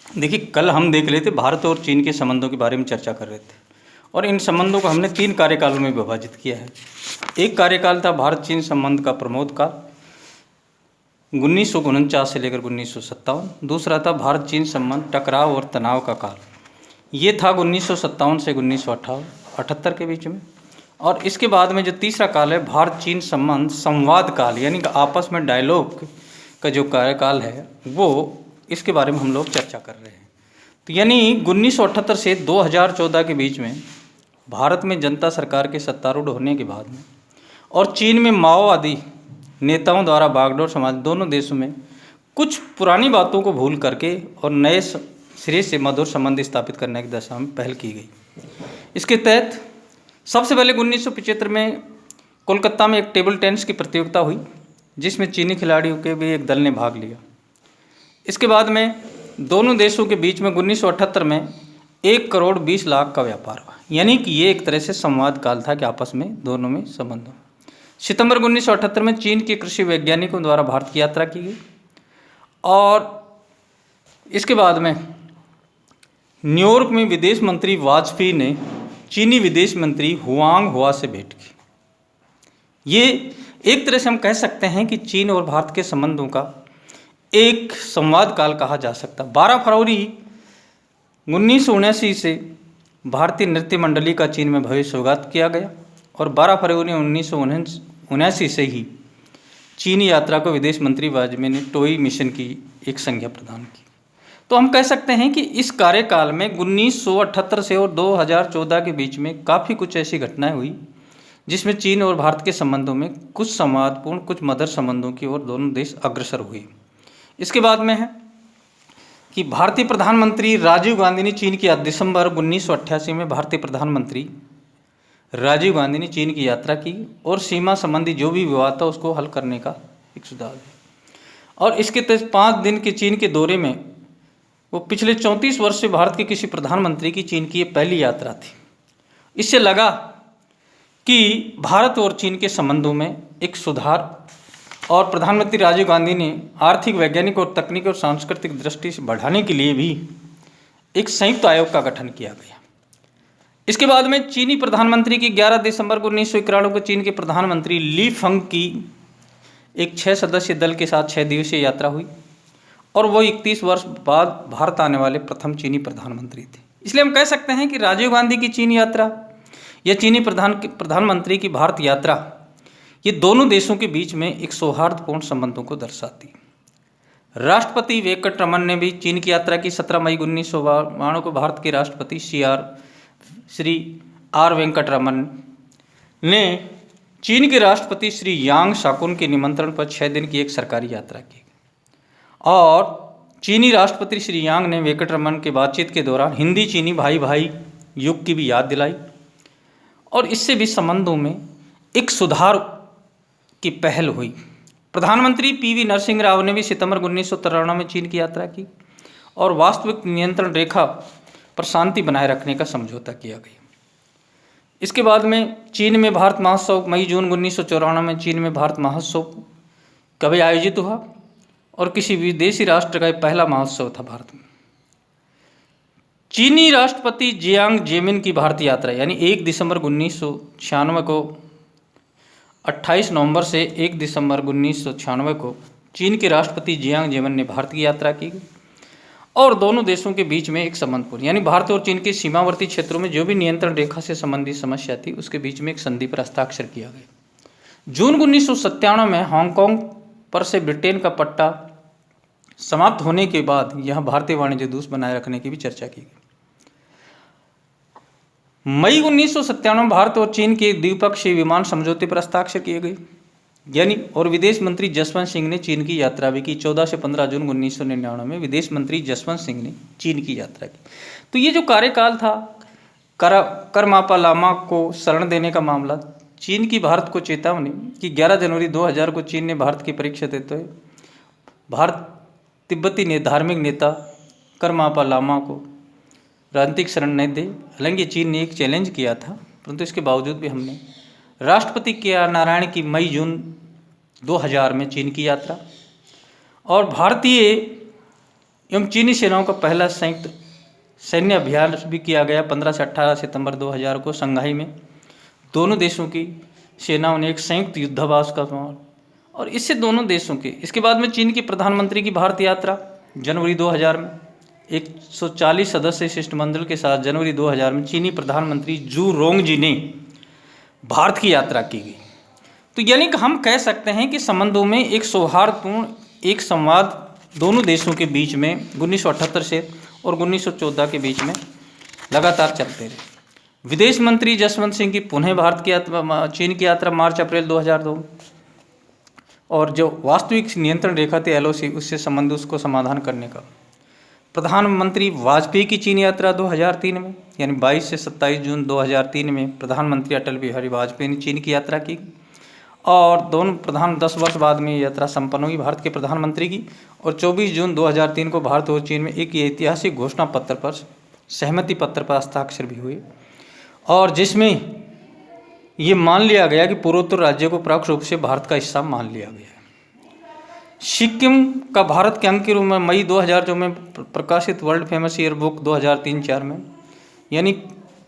देखिए, कल हम देख रहे थे भारत और चीन के संबंधों के बारे में चर्चा कर रहे थे और इन संबंधों को हमने 3 कार्यकालों में विभाजित किया है। एक कार्यकाल था भारत चीन संबंध का प्रमोद काल 1949 से लेकर 1957। दूसरा था भारत चीन संबंध टकराव और तनाव का काल, ये था 1957 से 1978 के बीच में। और इसके बाद में जो तीसरा काल है भारत चीन संबंध संवाद काल, यानी कि आपस में डायलॉग का जो कार्यकाल है वो, इसके बारे में हम लोग चर्चा कर रहे हैं। तो यानी 1978 से 2014 के बीच में भारत में जनता सरकार के सत्तारूढ़ होने के बाद में और चीन में माओवादी नेताओं द्वारा बागडोर समाज, दोनों देशों में कुछ पुरानी बातों को भूल करके और नए सिरे से मधुर संबंध स्थापित करने की दिशा में पहल की गई। इसके तहत सबसे पहले 1975 में कोलकाता में एक टेबल टेनिस की प्रतियोगिता हुई, जिसमें चीनी खिलाड़ियों के भी एक दल ने भाग लिया। इसके बाद में दोनों देशों के बीच में 1978 में 1 करोड़ 20 लाख का व्यापार हुआ, यानी कि ये एक तरह से संवाद काल था कि आपस में दोनों में संबंध हो। सितंबर 1978 में चीन के कृषि वैज्ञानिकों द्वारा भारत की यात्रा की गई और इसके बाद में न्यूयॉर्क में विदेश मंत्री वाजपेयी ने चीनी विदेश मंत्री हुआंग हुआ से भेंट की। ये एक तरह से हम कह सकते हैं कि चीन और भारत के संबंधों का एक संवाद काल कहा जा सकता। 12 फरवरी 1979 से भारतीय नृत्य मंडली का चीन में भव्य स्वागत किया गया और 12 फरवरी 1979 से ही चीनी यात्रा को विदेश मंत्री वाजपेयी ने टोई मिशन की एक संज्ञा प्रदान की। तो हम कह सकते हैं कि इस कार्यकाल में 1978 से और 2014 के बीच में काफ़ी कुछ ऐसी घटनाएं हुई जिसमें चीन और भारत के संबंधों में कुछ संवादपूर्ण, कुछ मधुर संबंधों की ओर दोनों देश अग्रसर हुए। इसके बाद में है कि भारतीय प्रधानमंत्री राजीव गांधी ने चीन की दिसंबर 1988 में भारतीय प्रधानमंत्री राजीव गांधी ने चीन की यात्रा की और सीमा संबंधी जो भी विवाद था उसको हल करने का एक सुझाव दिया। और इसके तहत 5 दिन के चीन के दौरे में वो पिछले 34 वर्ष से भारत के किसी प्रधानमंत्री की चीन की ये पहली यात्रा थी। इससे लगा कि भारत और चीन के संबंधों में एक सुधार, और प्रधानमंत्री राजीव गांधी ने आर्थिक, वैज्ञानिक और तकनीकी और सांस्कृतिक दृष्टि से बढ़ाने के लिए भी एक संयुक्त आयोग का गठन किया गया। इसके बाद में चीनी प्रधानमंत्री की 11 दिसंबर को 1991 को चीन के प्रधानमंत्री ली फंग की एक 6 सदस्यीय दल के साथ 6 दिवसीय यात्रा हुई और वो 31 वर्ष बाद भारत आने वाले प्रथम चीनी प्रधानमंत्री थे। इसलिए हम कह सकते हैं कि राजीव गांधी की चीन यात्रा या चीनी प्रधानमंत्री की भारत यात्रा, ये दोनों देशों के बीच में एक सौहार्दपूर्ण संबंधों को दर्शाती है। राष्ट्रपति वेंकटरमन ने भी चीन की यात्रा की। 17 मई 1992 को भारत के राष्ट्रपति श्री आर वेंकटरमन ने चीन के राष्ट्रपति श्री यांग शाकुन के निमंत्रण पर 6 दिन की एक सरकारी यात्रा की और चीनी राष्ट्रपति श्री यांग ने वेंकटरमन के बातचीत के दौरान हिंदी चीनी भाई भाई युग की भी याद दिलाई और इससे भी संबंधों में एक सुधार की पहल हुई। प्रधानमंत्री पीवी नरसिंह राव ने भी सितंबर 1993 में चीन की यात्रा की और वास्तविक नियंत्रण रेखा पर शांति बनाए रखने का समझौता किया गया। इसके बाद में चीन में भारत महोत्सव मई जून 1994 में चीन में भारत महोत्सव कभी आयोजित हुआ और किसी विदेशी राष्ट्र का पहला महोत्सव था भारत में। चीनी राष्ट्रपति जियांग जेमिन की भारत यात्रा, यानी 1 दिसंबर 1996 को 28 नवंबर से 1 दिसंबर 1996 को चीन के राष्ट्रपति जियांग जेमिन ने भारत की यात्रा की और दोनों देशों के बीच में एक संबंधपूर्ण, यानी भारत और चीन के सीमावर्ती क्षेत्रों में जो भी नियंत्रण रेखा से संबंधित समस्या थी उसके बीच में एक संधि पर हस्ताक्षर किया गया। जून 1997 में हांगकांग पर से ब्रिटेन का पट्टा समाप्त होने के बाद यहाँ भारतीय वाणिज्य दूत बनाए रखने की भी चर्चा की गई। मई 1997 में भारत और चीन के द्विपक्षीय विमान समझौते पर हस्ताक्षर किए गए, यानी और विदेश मंत्री जसवंत सिंह ने चीन की यात्रा भी की। 14 से 15 जून 1999 में विदेश मंत्री जसवंत सिंह ने चीन की यात्रा की। तो ये जो कार्यकाल था, करमापा लामा को शरण देने का मामला, चीन की भारत को चेतावनी कि 11 जनवरी 2000 को चीन ने भारत की परीक्षा देते हुए भारत तिब्बती धार्मिक नेता करमापा लामा को राजनीतिक शरण नहीं दे। हालांकि चीन ने एक चैलेंज किया था, परंतु इसके बावजूद भी हमने राष्ट्रपति के आर नारायण की मई जून 2000 में चीन की यात्रा और भारतीय एवं चीनी सेनाओं का पहला संयुक्त सैन्य अभियान भी किया गया 15 से 18 सितंबर 2000 को शंघाई में। दोनों देशों की सेनाओं ने एक संयुक्त युद्धाभ्यास का निर्माण, और इससे दोनों देशों के, इसके बाद में चीन के प्रधानमंत्री की भारत यात्रा जनवरी 2000 में 140 सदस्य शिष्टमंडल के साथ जनवरी 2000 में चीनी प्रधानमंत्री जू रोंगजी ने भारत की यात्रा की गई। तो यानी कि हम कह सकते हैं कि संबंधों में एक सौहार्दपूर्ण एक संवाद दोनों देशों के बीच में 1978 से और 1914 के बीच में लगातार चलते रहे। विदेश मंत्री जसवंत सिंह की पुनः भारत की यात्रा, चीन की यात्रा मार्च अप्रैल 2002, और जो वास्तविक नियंत्रण रेखा थी LOC, उससे संबंध उसको समाधान करने का। प्रधानमंत्री वाजपेयी की चीन यात्रा 2003 में, यानी 22 से 27 जून 2003 में प्रधानमंत्री अटल बिहारी वाजपेयी ने चीन की यात्रा की, और दोनों 10 वर्ष बाद में यात्रा संपन्न हुई भारत के प्रधानमंत्री की। और 24 जून 2003 को भारत और चीन में एक ऐतिहासिक घोषणा पत्र पर, सहमति पत्र पर हस्ताक्षर भी हुए, और जिसमें ये मान लिया गया कि पूर्वोत्तर राज्यों को परोक्ष रूप से भारत का हिस्सा मान लिया गया है। सिक्किम का भारत के अंग के रूप में मई 2004 में प्रकाशित वर्ल्ड फेमस ईयर बुक 2003-04 में, यानी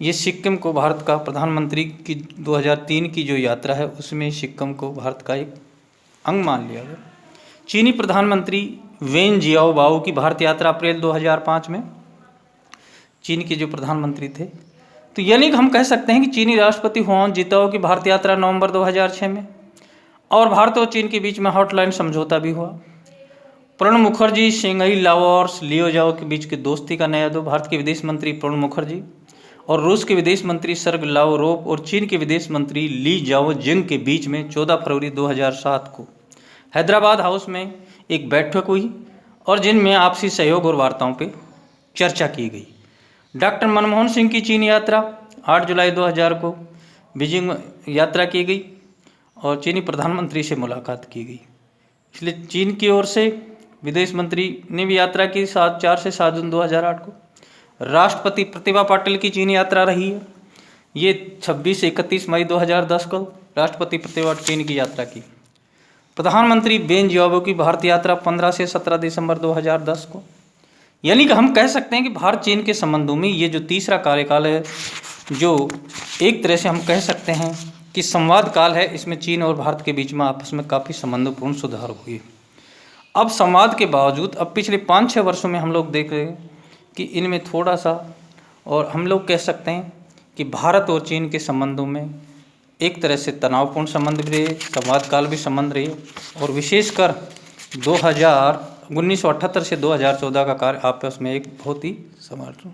ये सिक्किम को भारत का प्रधानमंत्री की 2003 की जो यात्रा है उसमें सिक्किम को भारत का एक अंग मान लिया गया। चीनी प्रधानमंत्री वेन जियाओबाओ की भारत यात्रा अप्रैल 2005 में, चीन के जो प्रधानमंत्री थे। तो यानी कि हम कह सकते हैं कि चीनी राष्ट्रपति हुआन जिताओ की भारत यात्रा नवंबर 2006 में, और भारत और चीन के बीच में हॉटलाइन समझौता भी हुआ। प्रणब मुखर्जी शेंघाई लाओ और लियोजाओ के बीच की दोस्ती का नया दौर, भारत के विदेश मंत्री प्रणब मुखर्जी और रूस के विदेश मंत्री सर्ग लावरोव और चीन के विदेश मंत्री ली जाओजिंग के बीच में 14 फरवरी 2007 को हैदराबाद हाउस में एक बैठक हुई, और जिनमें आपसी सहयोग और वार्ताओं पर चर्चा की गई। डॉक्टर मनमोहन सिंह की चीन यात्रा 8 जुलाई 2000 को बीजिंग यात्रा की गई, और चीनी प्रधानमंत्री से मुलाकात की गई। इसलिए चीन की ओर से विदेश मंत्री ने भी यात्रा की 4 से 7 जून 2008 को। राष्ट्रपति प्रतिभा पाटिल की चीन यात्रा रही है, ये 26 से 31 मई 2010 को राष्ट्रपति प्रतिभा चीन की यात्रा की। प्रधानमंत्री बेन जियाओबाओ की भारत यात्रा 15 से 17 दिसंबर 2010 को। यानी कि हम कह सकते हैं कि भारत चीन के संबंधों में ये जो तीसरा कार्यकाल है, जो एक तरह से हम कह सकते हैं कि संवाद काल है, इसमें चीन और भारत के बीच में आपस में काफ़ी संबंधपूर्ण सुधार हुए। अब संवाद के बावजूद अब पिछले 5-6 वर्षों में हम लोग देख रहे हैं कि इनमें थोड़ा सा, और हम लोग कह सकते हैं कि भारत और चीन के संबंधों में एक तरह से तनावपूर्ण संबंध भी रहे, संवाद काल भी संबंध रहे, और विशेषकर 1978 से 2014 का कार्य आपस में एक बहुत ही समर्थ